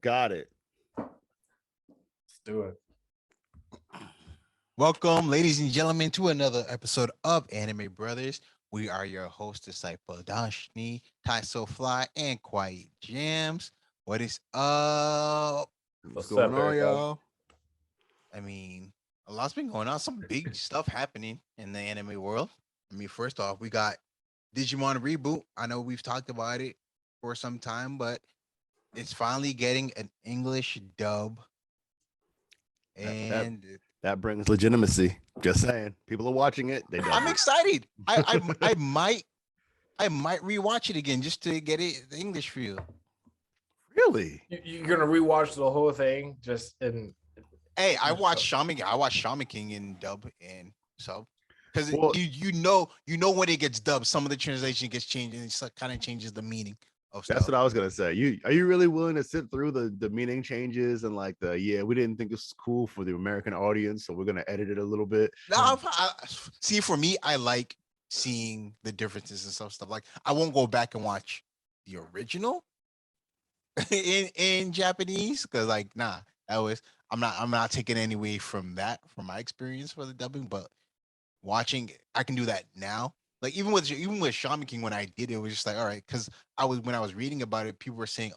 Got it. Let's do it. Welcome, ladies and gentlemen, to another episode of Anime Brothers. We are your host, Disciple Dashni, Ty So Fly, and Quiet Gems. What is up? What's What's going up, on, Erica? y'all? I mean, a lot's been going on. Some big stuff happening in the anime world. I mean, first off, we got Digimon Reboot. I know we've talked about it for some time, but it's finally getting an English dub. That And that brings legitimacy. Just saying, people are watching it. They I'm don't. excited. I might rewatch it again just to get it the English feel. Really? You're gonna rewatch the whole thing just in. Hey, I watched Shaman King in dub and sub because Well- you know when it gets dubbed, some of the translation gets changed and it kind of changes the meaning of That's stuff. what I was gonna say. Are you really willing to sit through the meaning changes and like we didn't think this was cool for the American audience, so we're gonna edit it a little bit. See, for me, I like seeing the differences and stuff. Like I won't go back and watch the original in Japanese because like I'm not taking any away from that from my experience for the dubbing, but watching I can do that now. Like even with Shaman King when I did it, was just like all right because when I was reading about it, people were saying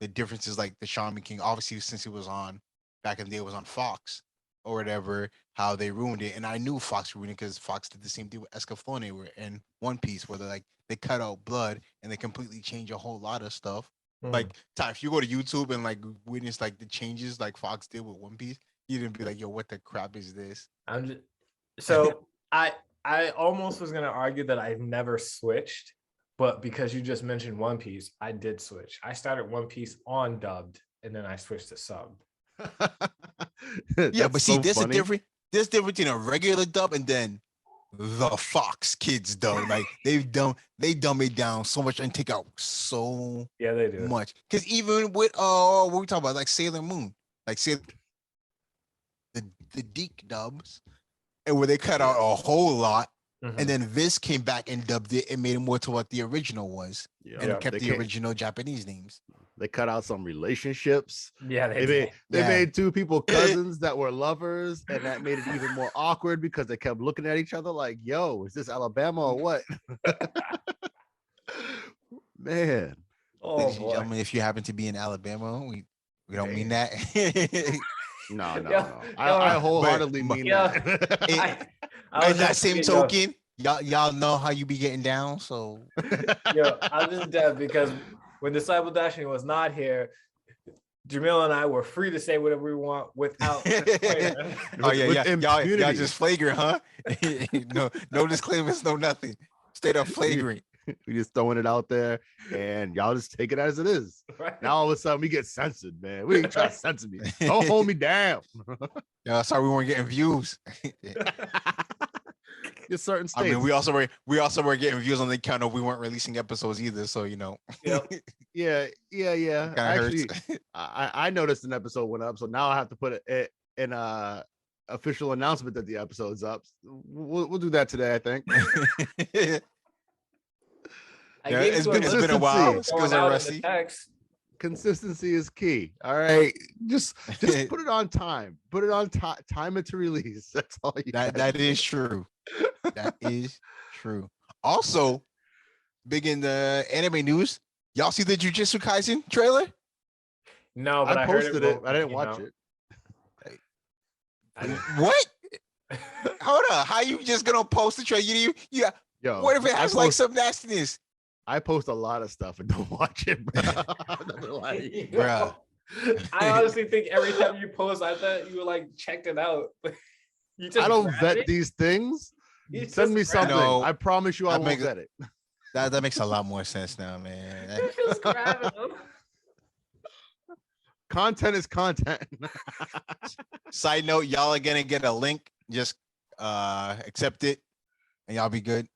the difference is like the Shaman King obviously since it was on back in the day it was on Fox or whatever how they ruined it, and I knew Fox ruined it because Fox did the same thing with Escaflowne where in One Piece where they cut out blood and they completely change a whole lot of stuff. Like, Ty, if you go to YouTube and like witness like the changes like Fox did with One Piece, you didn't be like, "Yo, what the crap is this?" So I almost was gonna argue that I've never switched, but because you just mentioned One Piece, I did switch. I started One Piece on dubbed, and then I switched to subbed. Yeah, but see, so there's funny. there's a difference between a regular dub and then the Fox Kids dub. Like they dumb it down so much and take out so Yeah, they do. much. Because even with what we talk about, like Sailor Moon, like the Deke dubs, and where they cut out a whole lot, Mhm. and then Viz came back and dubbed it and made it more to what the original was, Yeah, and kept they the can't- original Japanese names. They cut out some relationships. Yeah, they They did. made two people cousins that were lovers, and that made it even more awkward because they kept looking at each other like, "Yo, is this Alabama or what?" Man, Oh Ladies and boy. gentlemen, if you happen to be in Alabama, we don't mean Damn. that. no. Yeah, I yeah, wholeheartedly but- mean yeah. that. I In that just same thinking, yo, token, y'all know how you be getting down. So I was just dead because when Disciple Dashing was not here, Jamil and I were free to say whatever we want without disclaimer. oh yeah, With y'all impunity. just flagrant, huh? no disclaimers, no nothing. Straight up flagrant. We just throwing it out there, and y'all just take it as it is. Right? Now all of a sudden we get censored, man. We ain't trying to censor me. Don't hold me down. Yeah, sorry we weren't getting views. There's certain I states. mean, we also were getting views on the account of we weren't releasing episodes either. So Yep. yeah. kinda Actually, hurts. I noticed an episode went up, so now I have to put it in a official announcement that the episode's up. We'll do that today, I think. I Yeah, gave it's you been list a while. going Skills out are in the rusty. text. Consistency is key. All right, just put it on time. Put it on time. Time it to release. That's all you. That is true. That is true. Also, big in the anime news. Y'all see the Jujutsu Kaisen trailer? No, but I heard posted it. won't I didn't came watch out. it. I didn't. What? Hold up. How you just gonna post the trailer? You Yo, what if it I has like post- some nastiness? I post a lot of stuff and don't watch it, bro. I'm not gonna lie to you. Bruh. I honestly think every time you post, I thought you like checked it out. You just I don't grabbed vet it? these things. You Send me just grabbed something. No, I promise you I I won't make- vet it. That makes a lot more sense now, man. it. You just grabbed it. Content is content. Side note, y'all are gonna get a link. Just accept it and y'all be good.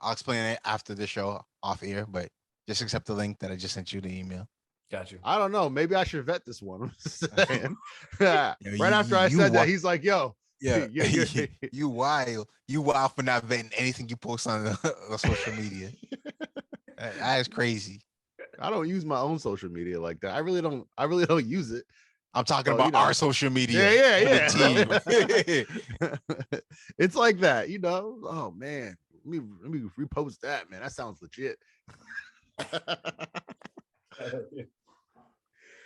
I'll explain it after the show off air, but just accept the link that I just sent you the email. Got you. I don't know. Maybe I should vet this one. I'm just saying. Yeah. Yo, Right after I you said that, wa- he's like, yo, Yeah, you- you wild for not vetting anything you post on the social media. That is crazy. I don't use my own social media like that. I really don't use it. I'm talking So, about you know. our social media. Yeah. The It's like that, you know. Oh man, let me repost that, man. That sounds legit. I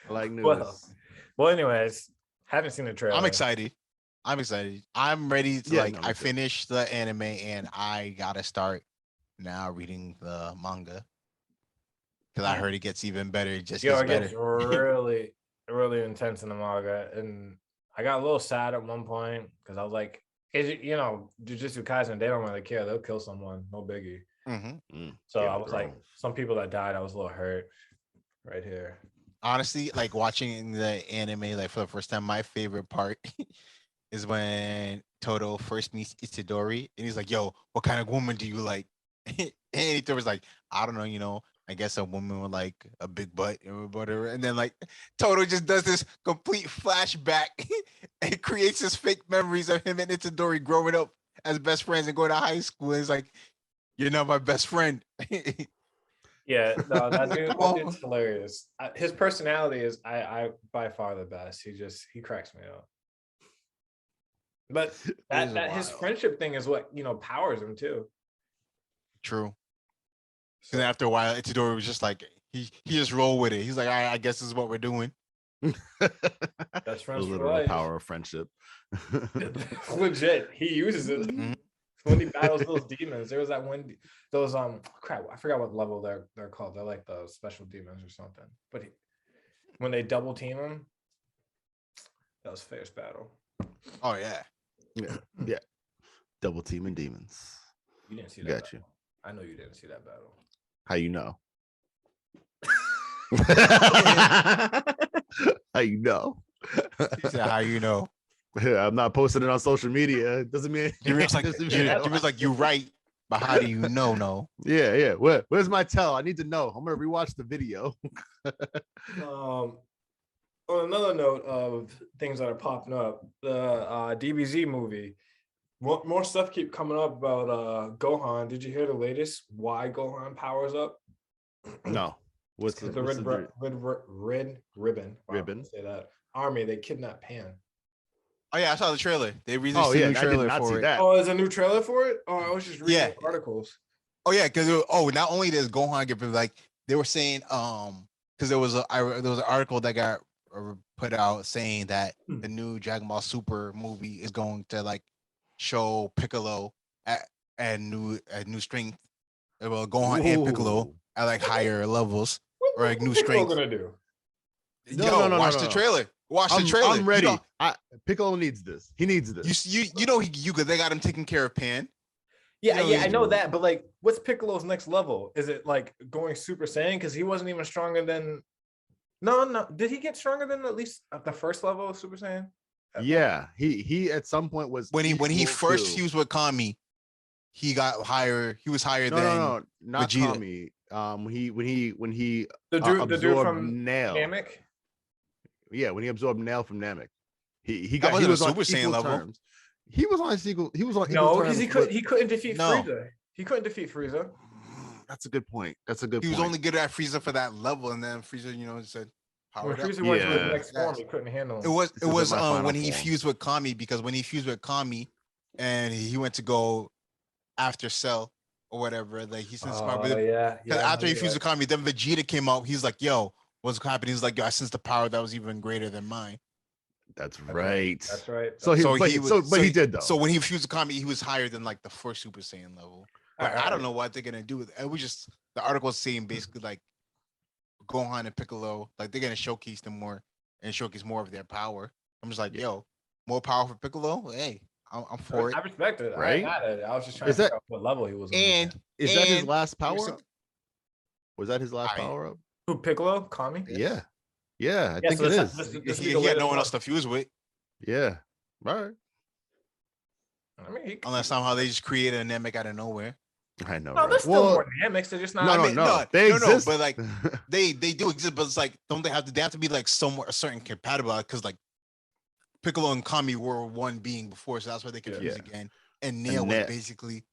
like newness. Well, anyways, haven't seen the trailer. I'm excited. I'm ready to Yeah, no, me I too. finished the anime and I gotta start now reading the manga because I heard it gets even better. It just Yo, gets it gets better. really intense in the manga, and I got a little sad at one point because I was like, you know, Jujutsu Kaisen, they don't really care. They'll kill someone, no biggie. So Game I of was like, Thrones. some people that died, I was a little hurt right here. Honestly, like watching the anime like for the first time, my favorite part is when Toto first meets Itadori and he's like, "Yo, what kind of woman do you like?" And Itadori's like, "I don't know, you know, I guess a woman with like a big butt or whatever." And then like Toto just does this complete flashback and creates his fake memories of him and Itadori growing up as best friends and going to high school. And it's like, "You're not my best friend." Yeah, no, that Come on. dude's hilarious. His personality is I by far the best. He cracks me up. But that his wild. friendship thing is what, you know, powers him too. True. So, And then after a while, Itadori was just like he just rolled with it. He's like, I guess this is what we're doing. that's The friends for literal life. power of friendship. Legit, he uses it Mhm. when he battles those demons. There was that one, those crap. I forgot what level they're called. They're like the special demons or something. But when they double team him, that was fierce battle. Oh yeah. Yeah. Double teaming demons. You didn't see that. Got Battle. you. I know you didn't see that battle. How you know? How you know? He said, "How you know?" I'm not posting it on social media. It doesn't mean Jimmy's like, doesn't mean I Jimmy's like, like "You it. right, but how do you know? No." Yeah. Where's my tell? I need to know. I'm gonna rewatch the video. On another note of things that are popping up, the DBZ movie. More stuff keep coming up about Gohan. Did you hear the latest? Why Gohan powers up? No. What's the red ribbon? Wow, ribbon? say that army. They kidnapped Pan. Oh yeah, I saw the trailer. They released Oh a yeah, new I did trailer not see for it. that. Oh, there's a new trailer for it. Oh, I was just reading Yeah. the articles. Oh yeah, because not only does Gohan get like they were saying because there was an article that got put out saying that the new Dragon Ball Super movie is going to like show Piccolo at new strength. Well, Gohan and Piccolo at like higher levels or like new strength. What are Piccolo gonna do? No, Watch the trailer. Watch the trailer. I'm ready. You know, Piccolo needs this. He needs this. You know they got him taking care of Pan. Yeah, You know, I know that, but like, what's Piccolo's next level? Is it like going Super Saiyan? Because he wasn't even stronger than. No. Did he get stronger than at least at the first level of Super Saiyan? Yeah, he at some point was when he first to... fused with Kami, he got higher. He was higher than no, not Vegeta. Kami. When he the dude absorbed from Nail. Namek. Yeah, when he absorbed Nail from Namek, he was on Super Saiyan level. terms. He was on equal. He was on No, because he couldn't defeat No. Frieza. He couldn't defeat Frieza. That's a good point. He was only good at Frieza for that level, and then Frieza, you know, said When powered up. Frieza went to his next form, he couldn't handle him. It was when he fused with Kami, because when he fused with Kami, and he went to go after Cell or whatever, like he sensed power. Yeah. After he fused with Kami, then Vegeta came out. He's like, "Yo, what's happening?" He's like, "Yo, I sensed the power that was even greater than mine." That's right. That's right. So he did though. So when he fused with Kami, he was higher than like the first Super Saiyan level. But I don't know what they're gonna do with it. It was just the article saying basically like Gohan and Piccolo, like they're gonna showcase them more and showcase more of their power. I'm just like, yo, more power for Piccolo. Hey, I'm for it. I respect it. Right? I was just trying to figure out what level he was on. And is that his last power up? Was that his last I- power up? Who, Piccolo? Kami? Yeah. I think so it is. He had no one else to fuse with. Yeah. All right. I mean, Unless somehow they just created a Namek out of nowhere. I know. no, right? there's still more dynamics. They're just not. No. They exist. but like they do exist. But it's like, don't they have to be like somewhat a certain compatible? Because like Piccolo and Kami were one being before, so that's why they could fuse again. And Nail was basically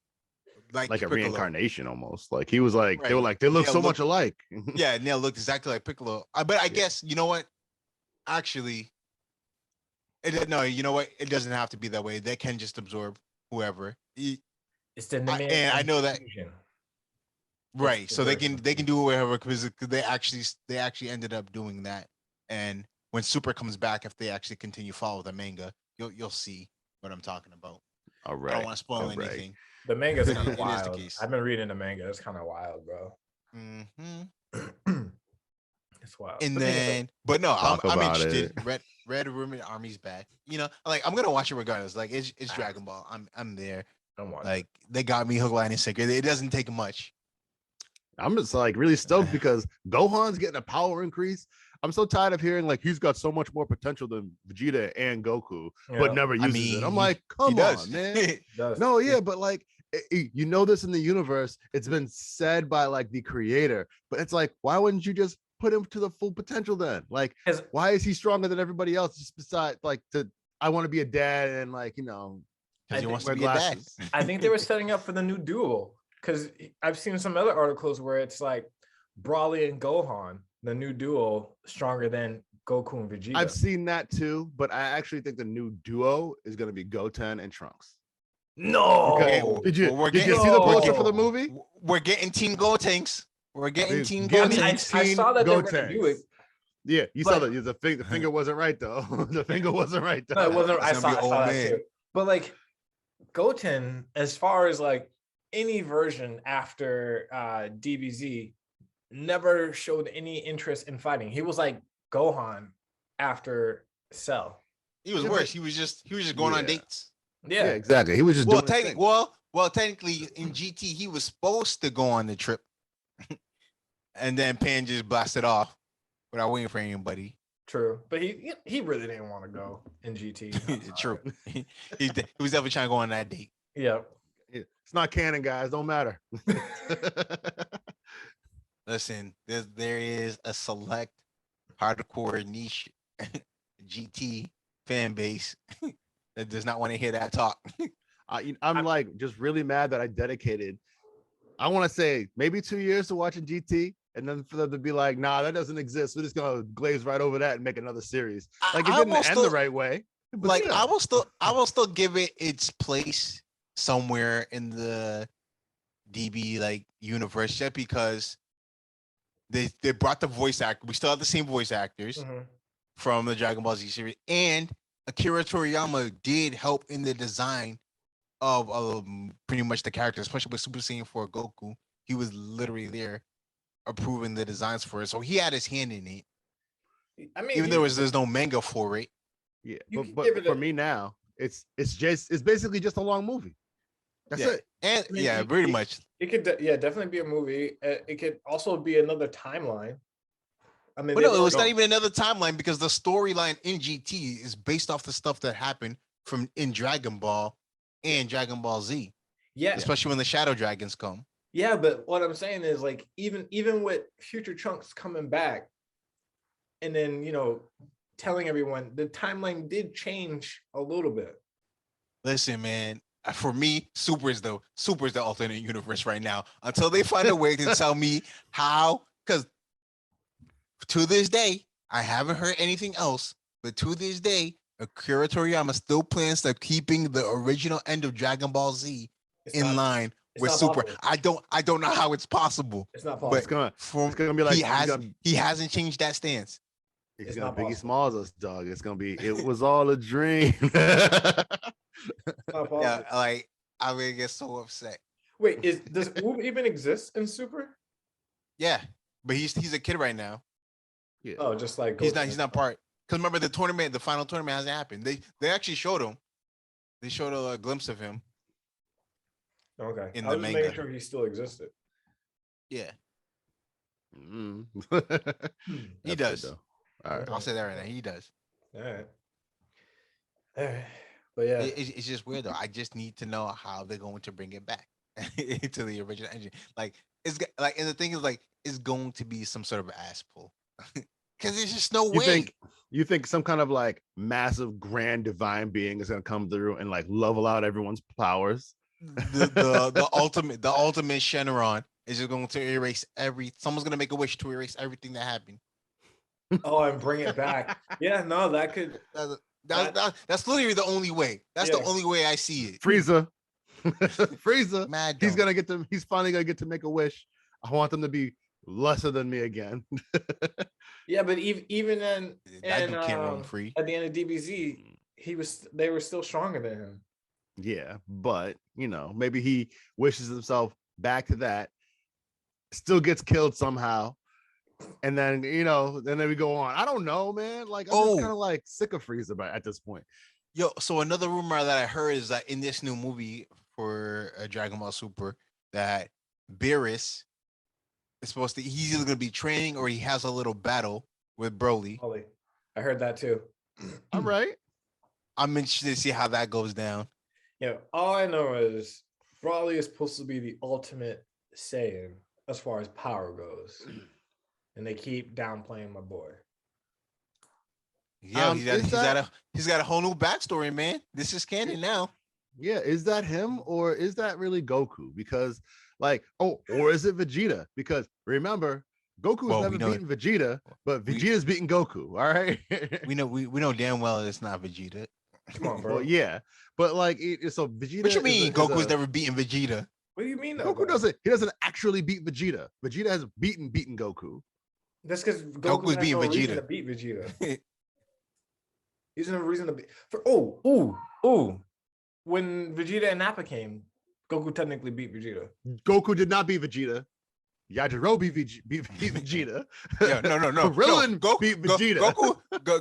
like like a Piccolo. reincarnation almost. Like he was like, they were Right. like, they look Yeah, so look- much alike. Yeah, Nail looked exactly like Piccolo. But I guess you know what? Actually, no. You know what? It doesn't have to be that way. They can just absorb whoever. It's the And I know that. fusion. Right. the So they version. can do whatever because they actually ended up doing that. And when Super comes back, if they actually continue follow the manga, you'll see what I'm talking about. All I right. don't want to spoil all right. anything. The manga's kind It of is the wild. case. I've been reading the manga. It's kind of wild, bro. Mm-hmm. It's wild. And But think of it. then, but no, I'm Talk about interested. it. Red Room Army's back. You know, like I'm gonna watch it regardless. Like it's Dragon Ball. I'm there. I'm watching. Like they got me hook, line, and sinker. It doesn't take much. I'm just like really stoked because Gohan's getting a power increase. I'm so tired of hearing like he's got so much more potential than Vegeta and Goku, but never uses it. I'm like, come on, man. No, yeah, but like you know this in the universe, it's been said by like the creator, but it's like, why wouldn't you just put him to the full potential then? Like, why is he stronger than everybody else? Just besides like I want to be a dad and like, you know, Because he wants to wear be a dad. glasses. I think they were setting up for the new duel because I've seen some other articles where it's like Brawly and Gohan, the new duel, stronger than Goku and Vegeta. I've seen that too, but I actually think the new duo is going to be Goten and Trunks. No, Because, did you We're did you getting- see the no. poster for the movie? We're getting Team Gotenks. We're getting Dude, Team give I me mean, Gotenks. I saw that they were going to Gotenks. do it. Yeah, you saw But- that. The finger wasn't right though. The finger wasn't right though. No, it wasn't. I It's gonna saw, be I saw old that man. too. But like Goten, as far as like any version after DBZ, never showed any interest in fighting. He was like Gohan after Cell. He was Yeah, worse. but- He was just going on Yeah. dates. Yeah, Yeah, exactly. He was just Well, doing his thing. technically in GT he was supposed to go on the trip, and then Pan just blasted off without waiting for anybody. true. But he really didn't want to go in GT. I'm True. sorry. He was definitely trying to go on that date. Yeah. It's not canon, guys. Don't matter. Listen, there is a select hardcore niche GT fan base that does not want to hear that talk. I'm like just really mad that I dedicated, I want to say maybe 2 years to watching GT, and then for them to be like, nah, that doesn't exist. We're just gonna glaze right over that and make another series. Like it I didn't will end still- the right way. But Like still. I will still give it its place somewhere in the DB like universe just because they brought the voice actor. We still have the same voice actors Mhm. from the Dragon Ball Z series, and Akira Toriyama did help in the design of pretty much the characters, especially with Super Saiyan 4 Goku. He was literally there approving the designs for it, so he had his hand in it. I mean, Even though there's no manga for it. Yeah, You can but give it for a- me now, it's basically just a long movie. That's Yeah. it. And I mean, yeah, you- pretty you- much. It could, definitely be a movie. It could also be another timeline. I mean, But no, they've it was not already- even another timeline because the storyline in GT is based off the stuff that happened in Dragon Ball and Dragon Ball Z, Yeah, especially when the Shadow Dragons come. yeah. But what I'm saying is, like, even with future Trunks coming back, and then telling everyone the timeline did change a little bit. Listen, man, for me, Super is the alternate universe right now. Until they find a way to tell me how, because to this day, I haven't heard anything else. But to this day, Akira Toriyama still plans to keeping the original end of Dragon Ball Z It's in not- line it's with not Super. possible. I don't know how it's possible. It's not But It's possible. gonna be like he hasn't changed that stance. he's It's gonna not Biggie possible. Smalls us, dog. It's gonna be. It was all a dream. It's not possible. Yeah, like I would get so upset. Wait, does Oob even exist in Super? Yeah, but he's a kid right now. Yeah. Oh, just like He's Goku. not part. Because remember the final tournament hasn't happened. They actually showed him. They showed a glimpse of him. Okay, in I the was just making manga. sure he still existed. Yeah, Mm. Hmm. he That's good, does. though. All right. I'll say that right now. He does. All right. All right. But yeah, It's just weird though. I just need to know how they're going to bring it back to the original engine. Like like, and the thing is, like, it's going to be some sort of ass pull because there's just no way. You think some kind of like massive grand divine being is gonna come through and like level out everyone's powers? the ultimate Shenron is just going to erase someone's going to make a wish to erase everything that happened. Oh, and bring it back. Yeah, no, that could. That's literally the only way. That's the only way I see it. Frieza. Frieza. Mad he's gonna get to. He's finally gonna get to make a wish. I want them to be lesser than me again. Yeah, but even then, that dude can't roam free. At the end of DBZ, they were still stronger than him. Yeah, but maybe he wishes himself back to that. Still gets killed somehow. And then then we go on. I don't know, man. Like I'm just kind of like sick of Frieza at this point. Yo, so another rumor that I heard is that in this new movie for Dragon Ball Super, that Beerus is supposed to. He's either gonna be training or he has a little battle with Broly. I heard that too. All right. I'm interested to see how that goes down. Yeah, all I know is Broly is supposed to be the ultimate Saiyan as far as power goes. And they keep downplaying my boy. Yeah, he's got a whole new backstory, man. This is canon now. Yeah, is that him or is that really Goku? Because or is it Vegeta? Because remember, Goku's never beaten Vegeta, but Vegeta's beaten Goku. All right, we know damn well it's not Vegeta. Come on, bro. Well, yeah, but so Vegeta. What you mean Goku's never beaten Vegeta? What do you mean? Goku doesn't. He doesn't actually beat Vegeta. Vegeta has beaten Goku. That's because Goku's beating Vegeta. To beat Vegeta. He's no reason to beat. When Vegeta and Nappa came, Goku technically beat Vegeta. Goku did not beat Vegeta. Yajirobe beat Vegeta. Yeah, no. Krillin beat Vegeta.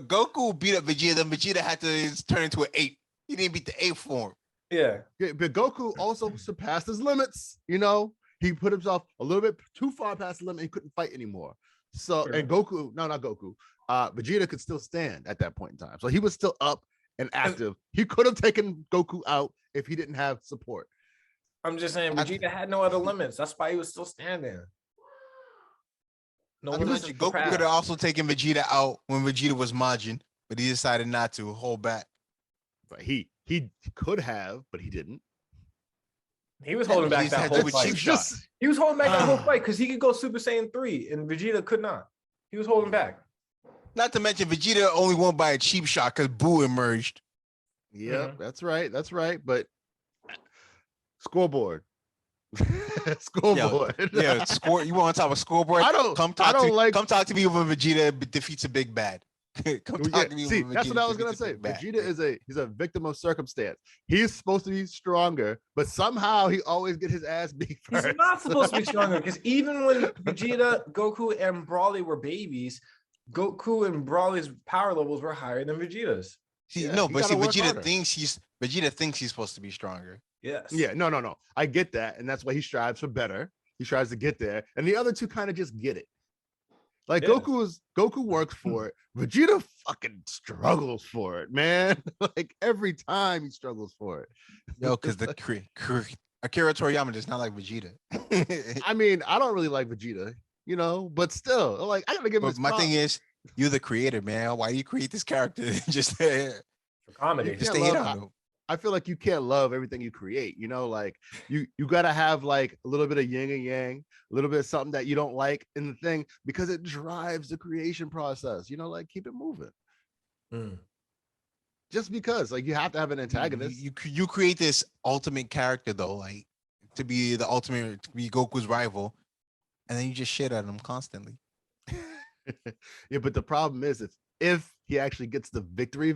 Goku beat up Vegeta. Then Vegeta had to turn into an ape. He didn't beat the ape form. Yeah, but Goku also surpassed his limits. He put himself a little bit too far past the limit. He couldn't fight anymore. So and Goku, no, not Goku. Vegeta could still stand at that point in time. So he was still up and active. He could have taken Goku out if he didn't have support. I'm just saying Vegeta had no other limits. That's why he was still standing. Goku could have also taken Vegeta out when Vegeta was Majin, but he decided not to hold back. But he could have, but he didn't. He was holding back that whole fight. He was holding back that whole fight because he could go Super Saiyan 3 and Vegeta could not. He was holding back. Not to mention Vegeta only won by a cheap shot because Buu emerged. Yeah, that's right. But scoreboard. Scoreboard. Yeah, score. You want to talk about scoreboard? Come talk to me when Vegeta defeats a big bad. That's what I was gonna say. Vegeta he's a victim of circumstance. He's supposed to be stronger, but somehow he always get his ass beat first. He's not supposed to be stronger because even when Vegeta, Goku, and Broly were babies, Goku and Broly's power levels were higher than Vegeta's. Vegeta thinks he's supposed to be stronger. Yes. Yeah. No. I get that, and that's why he strives for better. He tries to get there, and the other two kind of just get it. Goku works for it. Vegeta fucking struggles for it, man. Every time he struggles for it. Yo, because Akira Toriyama does not like Vegeta. I mean, I don't really like Vegeta, but still, I gotta give him his my thing is, you're the creator, man. Why do you create this character? Just for comedy. Just to hate on him. I feel like you can't love everything you create, you gotta have a little bit of yin and yang, a little bit of something that you don't like in the thing because it drives the creation process, keep it moving. Just because you have to have an antagonist. You create this ultimate character though, to be the ultimate, to be Goku's rival, and then you just shit at him constantly. Yeah, but the problem is if he actually gets the victory,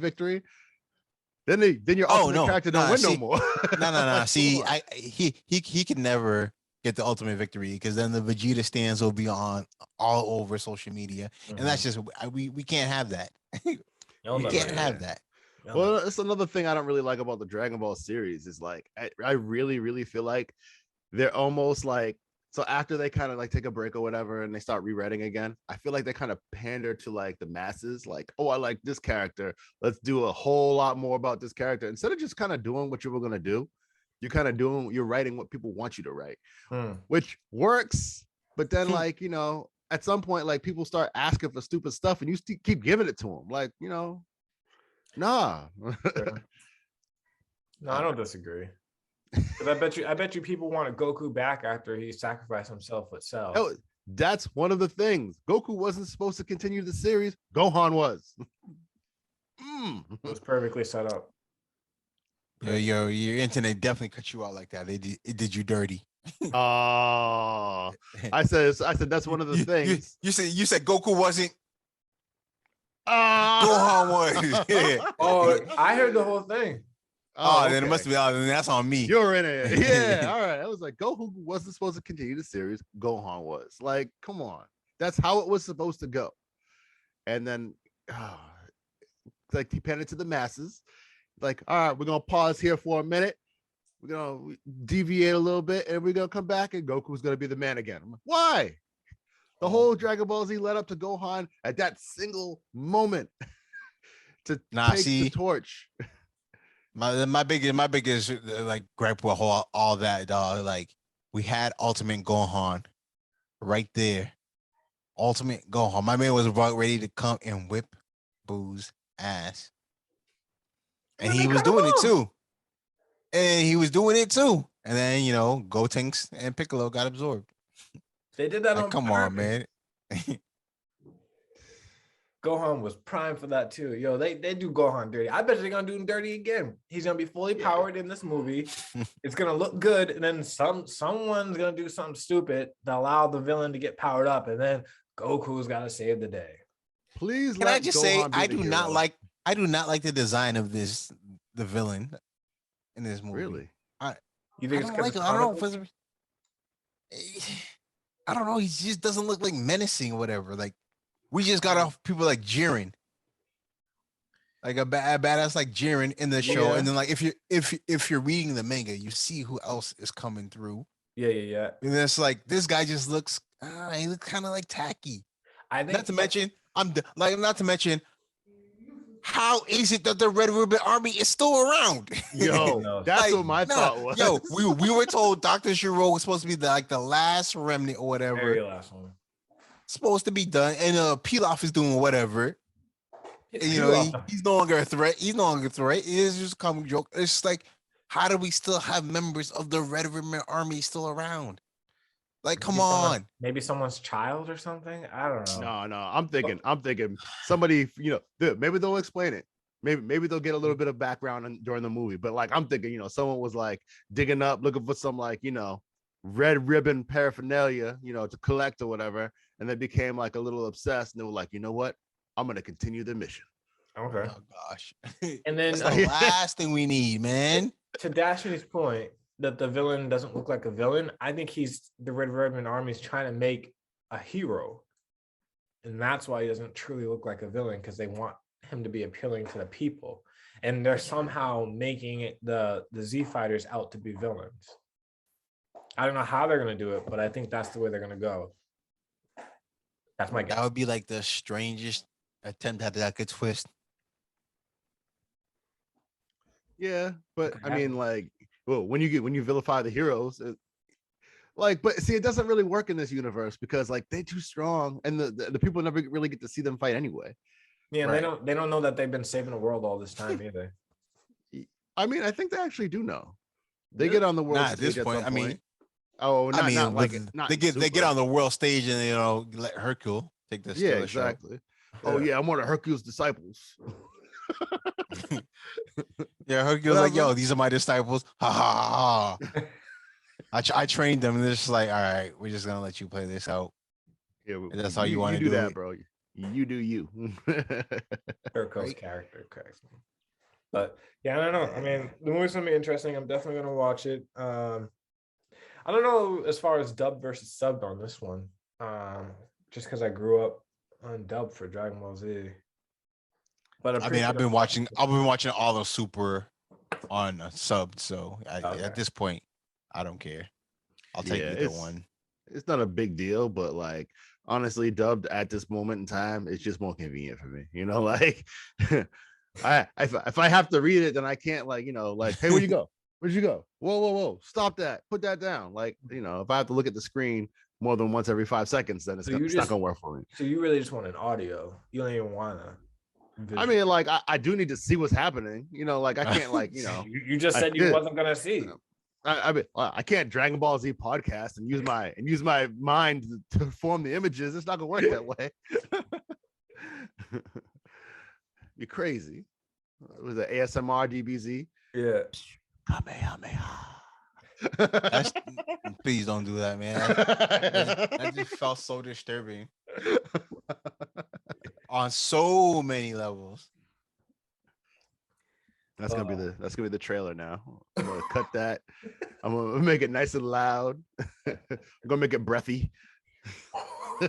then your ultimate character don't win no more. No. See, he could never get the ultimate victory because then the Vegeta stands will be on all over social media, and that's just we can't have that. We can't have that. Well, that's another thing I don't really like about the Dragon Ball series is I really, really feel like they're almost so after they kind of take a break or whatever and they start rewriting again, I feel like they kind of pander to the masses, oh, I like this character. Let's do a whole lot more about this character. Instead of just kind of doing what you were going to do, you're writing what people want you to write, which works. But then at some point, people start asking for stupid stuff and you keep giving it to them. Nah. No, I don't disagree. Because I bet you people wanted Goku back after he sacrificed himself with Cell. Oh, that's one of the things. Goku wasn't supposed to continue the series. Gohan was. It was perfectly set up. Yo, your internet definitely cut you out like that. It did you dirty. Oh, I said that's one of the things. You said Goku wasn't. Gohan was. Yeah. Oh, I heard the whole thing. Oh, then it must be. Then that's on me. You're in it. Yeah. All right. I was like, Goku wasn't supposed to continue the series. Gohan was. Like, come on. That's how it was supposed to go. And then, like, he panned it to the masses. Like, all right, we're gonna pause here for a minute. We're gonna deviate a little bit, and we're gonna come back, and Goku's gonna be the man again. I'm like, why? The whole Dragon Ball Z led up to Gohan at that single moment to take the torch. My biggest like gripe with all that, dog. Like, we had Ultimate Gohan right there. Ultimate Gohan. My man was about ready to come and whip Boo's ass. And he was doing it too. And then, Gotenks and Piccolo got absorbed. They did that like, on come purpose. on, man. Gohan was prime for that too. Yo, they do Gohan dirty. I bet they're gonna do him dirty again. He's gonna be fully powered in this movie. It's gonna look good, and then someone's gonna do something stupid to allow the villain to get powered up, and then Goku's gotta save the day. Please, can I just say I do not like the design of the villain in this movie. Really? You think I don't like it. I don't know. He just doesn't look like menacing or whatever. Like, we just got off people like Jiren, like a badass like Jiren in the show, and then like if you're reading the manga, you see who else is coming through. Yeah. And it's like this guy just looks, he looks kind of like tacky. I think not to mention, how is it that the Red Ribbon Army is still around? Yo, that's what my thought was. Yo, we were told Dr. Gero was supposed to be the last remnant or whatever. Very last one. Supposed to be done, and Pilaf is doing whatever. And, he's no longer a threat. He's no longer a threat. It is just a comic joke. It's just like, how do we still have members of the Red Ribbon Army still around? Like, come on. Maybe someone's child or something. I don't know. No. I'm thinking somebody. Maybe they'll explain it. Maybe they'll get a little bit of background during the movie. But like, I'm thinking, someone was like digging up, looking for some like red ribbon paraphernalia, to collect or whatever. And they became like a little obsessed, and they were like, you know what? I'm gonna continue the mission. Okay. Oh gosh. And then that's the last thing we need, man. To Dashini's point that the villain doesn't look like a villain, I think the Red Ribbon Army is trying to make a hero, and that's why he doesn't truly look like a villain, because they want him to be appealing to the people, and they're somehow making it the Z fighters out to be villains. I don't know how they're gonna do it, but I think that's the way they're gonna go. That's my guess. That would be like the strangest attempt at that good twist. Yeah, but I mean, like, well, when you vilify the heroes, but see, it doesn't really work in this universe because like they're too strong, and the people never really get to see them fight anyway. Yeah, right. They don't know that they've been saving the world all this time either. I mean, I think they actually do know. They get on the world at this point. They get on the world stage and let Hercule take this. Yeah, exactly. Show. Oh yeah, I'm one of Hercule's disciples. Yeah, Hercule's like, yo, these are my disciples. Ha ha ha. I trained them, and they're just like, all right, we're just gonna let you play this out. Yeah, that's how you want to do that, bro. You do you. Hercule's character, correct. But yeah, I don't know. I mean, the movie's gonna be interesting. I'm definitely gonna watch it. I don't know as far as dub versus subbed on this one. Just because I grew up on dub for Dragon Ball Z. But I've been watching all the Super on subbed, so at this point, I don't care. I'll take either one. It's not a big deal, but like honestly, dubbed at this moment in time, it's just more convenient for me. Like if I have to read it, then I can't hey, where'd you go? Where'd you go? Whoa, stop that, put that down. Like, if I have to look at the screen more than once every 5 seconds, then it's not gonna work for me. So you really just want an audio. You don't even want to. I mean, like I do need to see what's happening. Like I can't you just said you wasn't gonna see. I mean, I can't Dragon Ball Z podcast and use my mind to form the images. It's not gonna work that way. You're crazy. It was it ASMR DBZ? Yeah. Please don't do that, man. That just felt so disturbing on so many levels. That's gonna be the trailer now. I'm gonna cut that. I'm gonna make it nice and loud. I'm gonna make it breathy.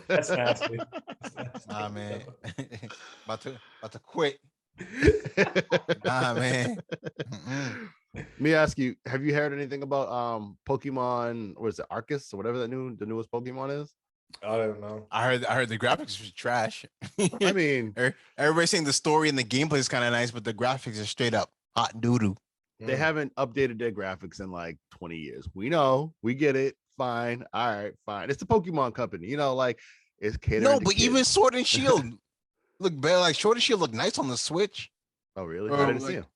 That's nasty. Nah, man. about to quit. Nah, man. Let me ask you, have you heard anything about Pokemon, or is it Arceus or whatever the newest Pokemon is? I don't know. I heard the graphics was trash. I mean, everybody's saying the story and the gameplay is kind of nice, but the graphics are straight up hot doo-doo. They haven't updated their graphics in like 20 years. We know, we get it. Fine. All right, fine. It's the Pokemon company, like it's catering. No, but even Sword and Shield look better. Like Sword and Shield look nice on the Switch. Oh, really? I didn't see them.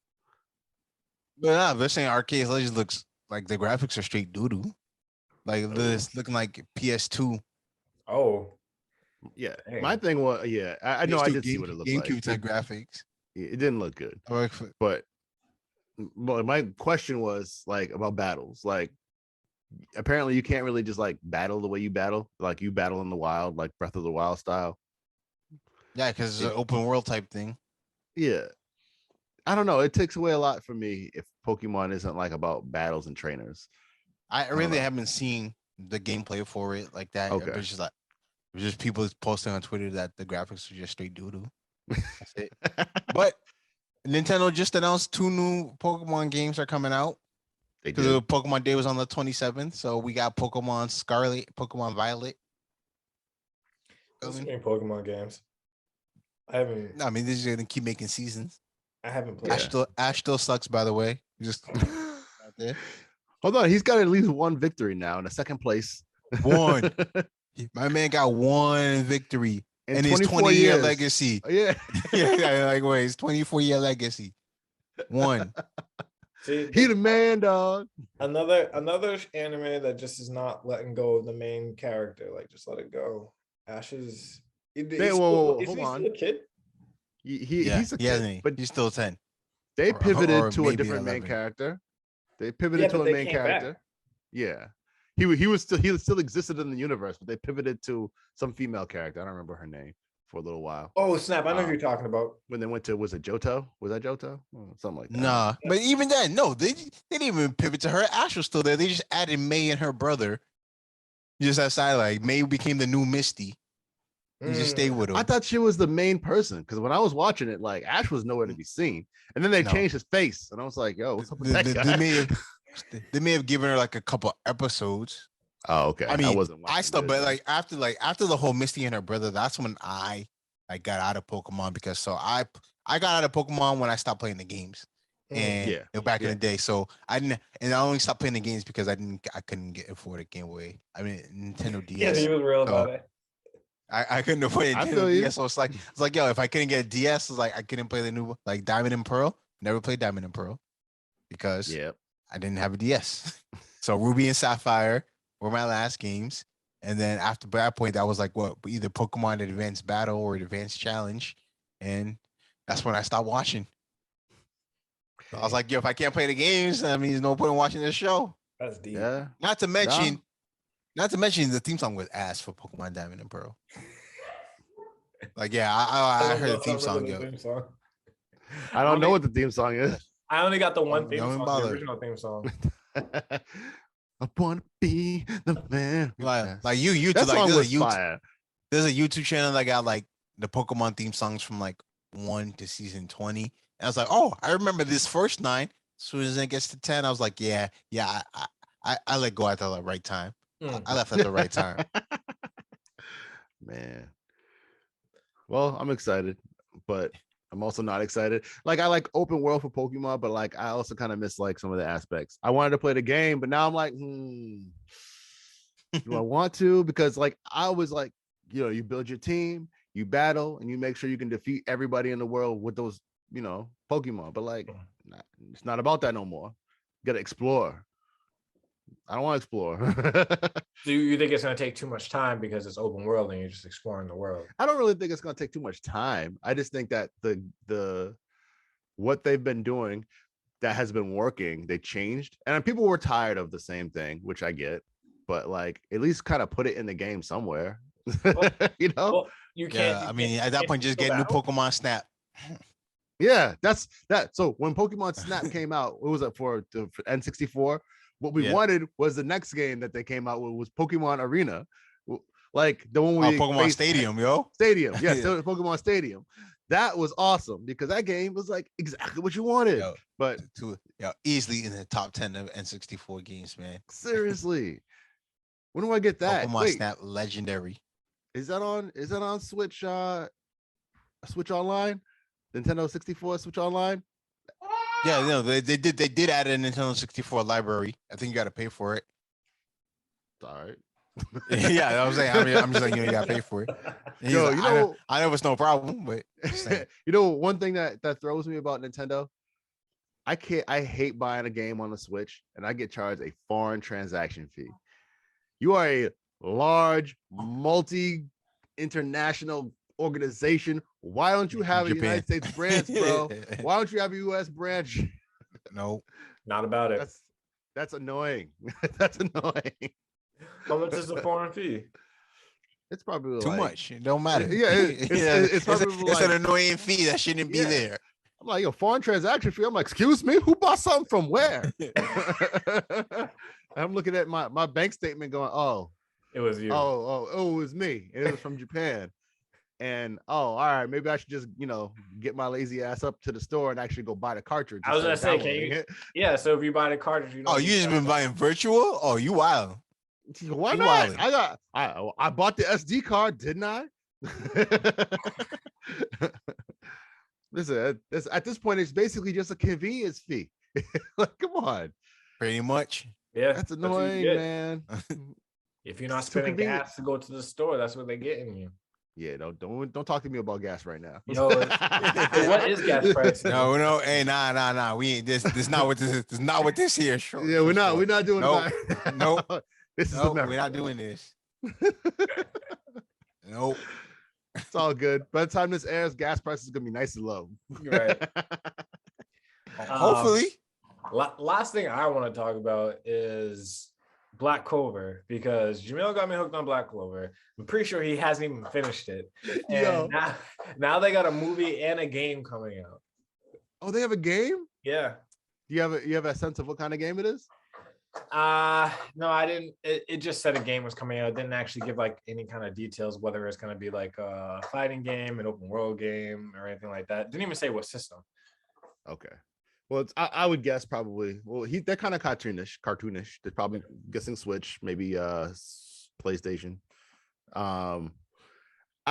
But nah, they're saying Arceus Legends looks like the graphics are straight doo-doo. Like this looking like PS2. Oh. Yeah. Dang. My thing was, I know I did see what it looked like. GameCube type graphics. It didn't look good. But my question was like about battles. Like apparently you can't really just like battle the way you battle. Like you battle in the wild, like Breath of the Wild style. Yeah, because it's an open world type thing. Yeah. I don't know. It takes away a lot for me if Pokemon isn't like about battles and trainers. I really haven't seen the gameplay for it like that. Okay. It's just people posting on Twitter that the graphics are just straight doo-doo. That's it. But Nintendo just announced 2 new Pokemon games are coming out. Because the Pokemon Day was on the 27th. So we got Pokemon Scarlet, Pokemon Violet. Those are Pokemon games. I mean, they're just gonna keep making seasons. I haven't played. Ash still sucks, by the way. Just out there. Hold on, he's got at least one victory now in the second place. One. My man got one victory in his 20-year legacy. Yeah. Wait, his 24-year legacy. One. See, he the man, dog. Another anime that just is not letting go of the main character. Like, just let it go. Ash is. Hold on. Still a kid? He's a kid, but he's still 10. They pivoted to a different 11. Main character. They pivoted to a main character. Back. Yeah. He still existed in the universe, but they pivoted to some female character. I don't remember her name for a little while. Oh snap! I know who you're talking about. When they went to, was it Johto? Was that Johto? Something like that. Nah, but even then, no, they didn't even pivot to her. Ash was still there. They just added May and her brother. Just outside, like May became the new Misty. And just stay with him. I thought she was the main person because when I was watching it, like Ash was nowhere to be seen, and then they changed his face, and I was like, "Yo, what's up with that guy?" They may have given her like a couple episodes. Oh, okay. I mean, but like after the whole Misty and her brother, that's when I got out of Pokemon because I got out of Pokemon when I stopped playing the games. And back in the day, so I only stopped playing the games because I couldn't afford a Game Boy. I mean Nintendo DS. Yeah, he was real about it. I couldn't afford a Nintendo DS, so it's like yo, if I couldn't get a DS, it's like I couldn't play the new like Diamond and Pearl. Never played Diamond and Pearl because I didn't have a DS. So Ruby and Sapphire were my last games, and then after that point, that was like what either Pokemon Advanced Battle or Advanced Challenge, and that's when I stopped watching. So I was like, yo, if I can't play the games, I mean, there's no point in watching this show. That's deep. Yeah. Not to mention the theme song was ass for Pokemon Diamond and Pearl. Like, yeah, I heard the theme song, yo. I don't know what the theme song is. I only got the one theme song, the original theme song. I wanna be the man. Like you that like song was fire. There's a YouTube channel that got like the Pokemon theme songs from like 1 to season 20. And I was like, oh, I remember this first 9. As soon as it gets to 10, I was like, yeah, I let go at the right time. I left at the right time. Man. Well, I'm excited, but I'm also not excited. Like I like open world for Pokemon, but like I also kind of miss like some of the aspects. I wanted to play the game, but now I'm like, do I want to? Because like I was like, you build your team, you battle, and you make sure you can defeat everybody in the world with those, Pokemon. But like, it's not about that no more. You got to explore. I don't want to explore. Do you think it's going to take too much time because it's open world and you're just exploring the world? I don't really think it's going to take too much time. I just think that the what they've been doing that has been working, they changed, and people were tired of the same thing, which I get, but like at least kind of put it in the game somewhere. Well, you know? Well, you can't. Yeah, I mean, at that point, just get new Pokemon Snap. Yeah, that's that. So when Pokemon Snap came out, what was it for N64? What we wanted was the next game that they came out with was Pokemon Arena, like the one we Pokemon Stadium, yo. Stadium, yeah, Pokemon Stadium. That was awesome because that game was like exactly what you wanted. Yo, but easily in the top 10 of N64 games, man. Seriously, when do I get that? Pokemon Snap Legendary. Is that on Switch? Switch Online, Nintendo 64 Switch Online. Yeah, no, they did add a Nintendo 64 library. I think you got to pay for it. All right. Yeah, I was saying. I mean, I'm just like, you got to pay for it. Yo, like, I know it's no problem, but one thing that throws me about Nintendo, I hate buying a game on the Switch and I get charged a foreign transaction fee. You are a large multi-international organization. Why don't you have a United States branch, bro? Why don't you have a US branch? No, not about it. That's annoying. That's annoying. How much is the foreign fee? It's probably too much. It don't matter. Yeah, it's an annoying fee that shouldn't be there. I'm like, foreign transaction fee. I'm like, excuse me, who bought something from where? I'm looking at my bank statement going, oh, it was you. Oh, it was me. It was from Japan. And all right, maybe I should just get my lazy ass up to the store and actually go buy the cartridge. I was gonna say, can you? Yeah, so if you buy the cartridge, you just been buying virtual? Oh, you wild. Why not? I bought the SD card, didn't I? Listen, at this point, it's basically just a convenience fee. Like, come on. Pretty much. Yeah, that's annoying, man. If you're not spending gas to go to the store, that's what they're getting you. Yeah, don't talk to me about gas right now. Yo, what is gas price? No, hey, nah. We ain't this not what this is. This is not what this here. Sure. Yeah, we're not doing that. Nope. We're not doing this. Nope. It's all good. By the time this airs, gas prices is gonna be nice and low. Right. Hopefully. Last thing I want to talk about is Black Clover, because Jamil got me hooked on Black Clover. I'm pretty sure he hasn't even finished it. And now they got a movie and a game coming out. Oh, they have a game? Yeah. Do you have a sense of what kind of game it is? No, I didn't. It just said a game was coming out. It didn't actually give like any kind of details, whether it's going to be like a fighting game, an open world game, or anything like that. Didn't even say what system. Okay. Well, I would guess probably. Well, they're kind of cartoonish. They're probably guessing Switch, maybe PlayStation. I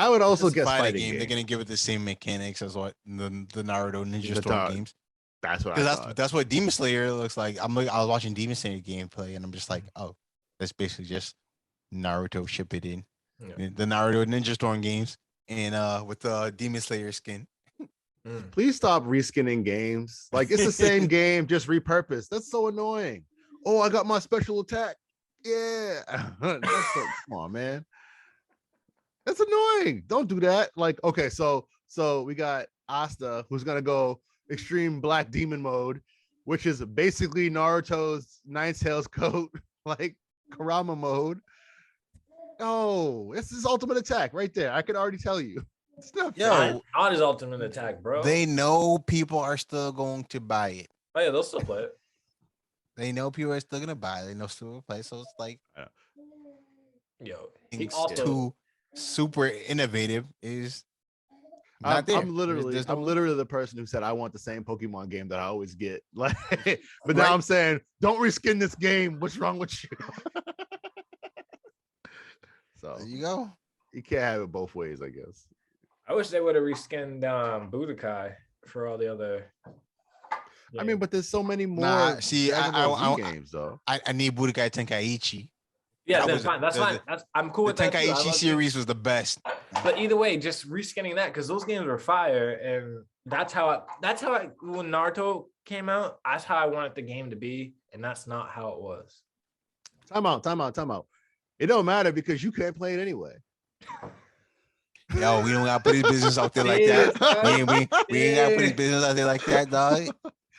would also guess fighting game. They're gonna give it the same mechanics as what the Naruto Ninja Storm games. That's what that's what Demon Slayer looks like. I was watching Demon Slayer gameplay and I'm just like, oh, that's basically just Naruto ship it in. Yeah. The Naruto Ninja Storm games and with the Demon Slayer skin. Please stop reskinning games. Like, it's the same game, just repurposed. That's so annoying. Oh, I got my special attack. Yeah. Come on, man. That's annoying. Don't do that. Like, okay, so we got Asta, who's gonna go extreme black demon mode, which is basically Naruto's Nine Tails coat, like Kurama mode. Oh, this is ultimate attack right there. I can already tell you. On his ultimate attack, bro. They know people are still going to buy it. Oh yeah, they'll still play it. They know people are still gonna buy it. They know still will play. So it's like, too super innovative is not there. I'm literally the person who said I want the same Pokemon game that I always get. Like, but now I'm saying, don't reskin this game. What's wrong with you? So there you go. You can't have it both ways, I guess. I wish they would have reskinned Budokai for all the other. I mean, but there's so many more. I games though. I need Budokai Tenkaichi. Yeah, that's fine. That's fine. I'm cool with that. The Tenkaichi series was the best. But either way, just reskinning that, because those games were fire, and that's how when Naruto came out, that's how I wanted the game to be, and that's not how it was. Time out. It don't matter because you can't play it anyway. Yo, we don't gotta put his business out there like that. We ain't gotta put his business out there like that, dog.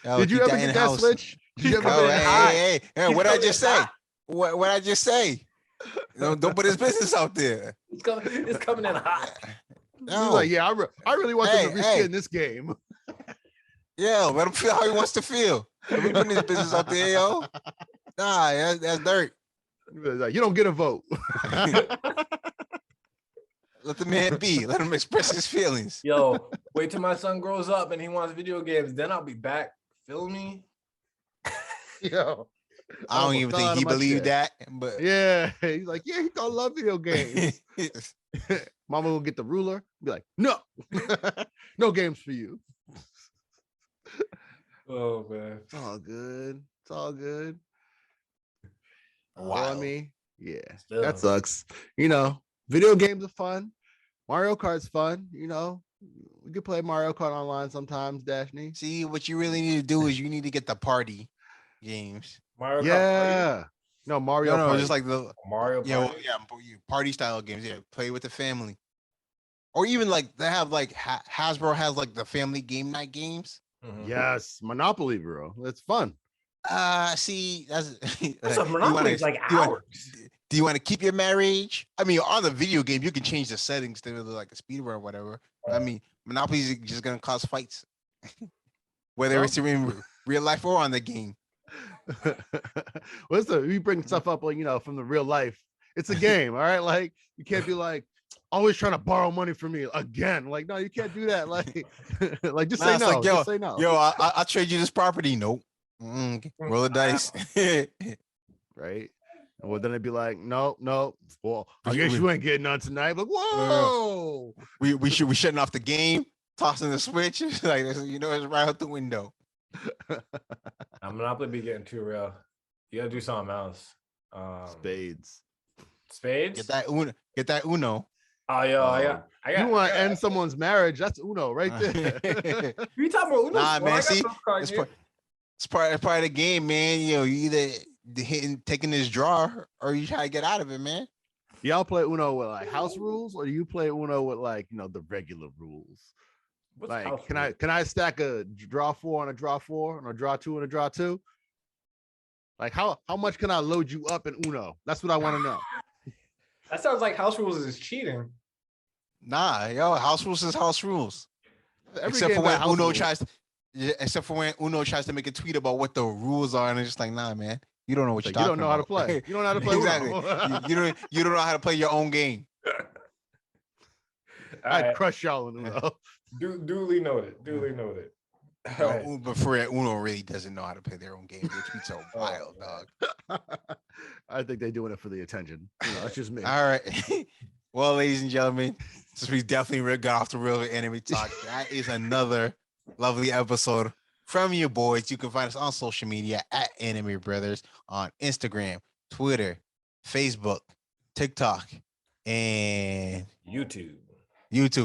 Yo, Did you ever get that Switch? Did you ever hey, what did I just say? What I just say? Don't put his business out there. It's coming in hot. No. He's like, yeah, I really want them to reskin this game. Yeah, let him feel how he wants to feel. If we putting his business out there, yo. Nah, that's dirt. Like, you don't get a vote. Let the man be. Let him express his feelings. Yo, wait till my son grows up and he wants video games. Then I'll be back. Feel me? Yo. I don't even think he believed that. But yeah, he's like, yeah, he gonna love video games. Mama will get the ruler. Be like, no, no games for you. Oh man, it's all good. It's all good. Wow. I mean, yeah, that sucks. You know, video games are fun. Mario Kart's fun. You know, we could play Mario Kart online sometimes, Dashney. See, what you really need to do is you need to get the party games. Mario Kart Party? No, Mario Party. Just like the Mario Party. Party style games. Yeah, play with the family. Or even like they have like Hasbro has like the family game night games. Mm-hmm. Yes, Monopoly, bro. It's fun. See, that's a Monopoly. Like hours. Do you want to keep your marriage? I mean, on the video game, you can change the settings to like a speed run or whatever. I mean, Monopoly is just gonna cause fights, whether it's in real life or on the game. We bring stuff up like, you know, from the real life. It's a game, all right? Like, you can't be like always trying to borrow money from me again. Like, no, you can't do that. Like, like just say no. Like, just say no. Yo, I'll trade you this property. Nope. Roll the dice. Right. Well, then it'd be like, no. Well, I guess you ain't getting none tonight. Like, whoa. We shutting off the game, tossing the switch. Like, you know, it's right out the window. Monopoly be getting too real. You gotta do something else. Spades. Get that Uno. Oh, yo, I got. You want to end someone's marriage? That's Uno right there. You talking about Uno? Nah, man. See, it's part of the game, man. You know, you either taking this draw or you try to get out of it, man. Y'all play Uno with like house rules, or do you play Uno with like, you know, the regular rules? What's like, can I stack a draw 4 on a draw 4 and a draw 2 and a draw 2? Like, how much can I load you up in Uno? That's what I want to know. That sounds like house rules is cheating. Nah, yo, house rules is house rules. Except for when Uno tries to make a tweet about what the rules are, and it's just like, nah, man, you don't know what you're talking about. You don't know how to play. You don't know how to play. Exactly. you don't know how to play your own game. I'd crush y'all in Uno. Duly noted. No, but for real, Uno really doesn't know how to play their own game. Their tweets are wild, dog. I think they're doing it for the attention. You know, that's just me. All right. Well, ladies and gentlemen, since we definitely got off the real anime talk, that is another lovely episode from your boys. You can find us on social media at Anime Brothers on Instagram, Twitter, Facebook, TikTok, and YouTube.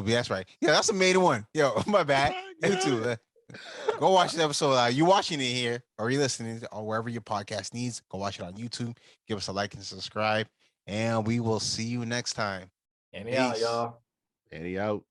That's right. Yeah, that's the main one. Yo, my bad. YouTube. Go watch the episode. You watching it here, or you listening, or wherever your podcast needs. Go watch it on YouTube. Give us a like and subscribe, and we will see you next time. Annie out, y'all. Annie out.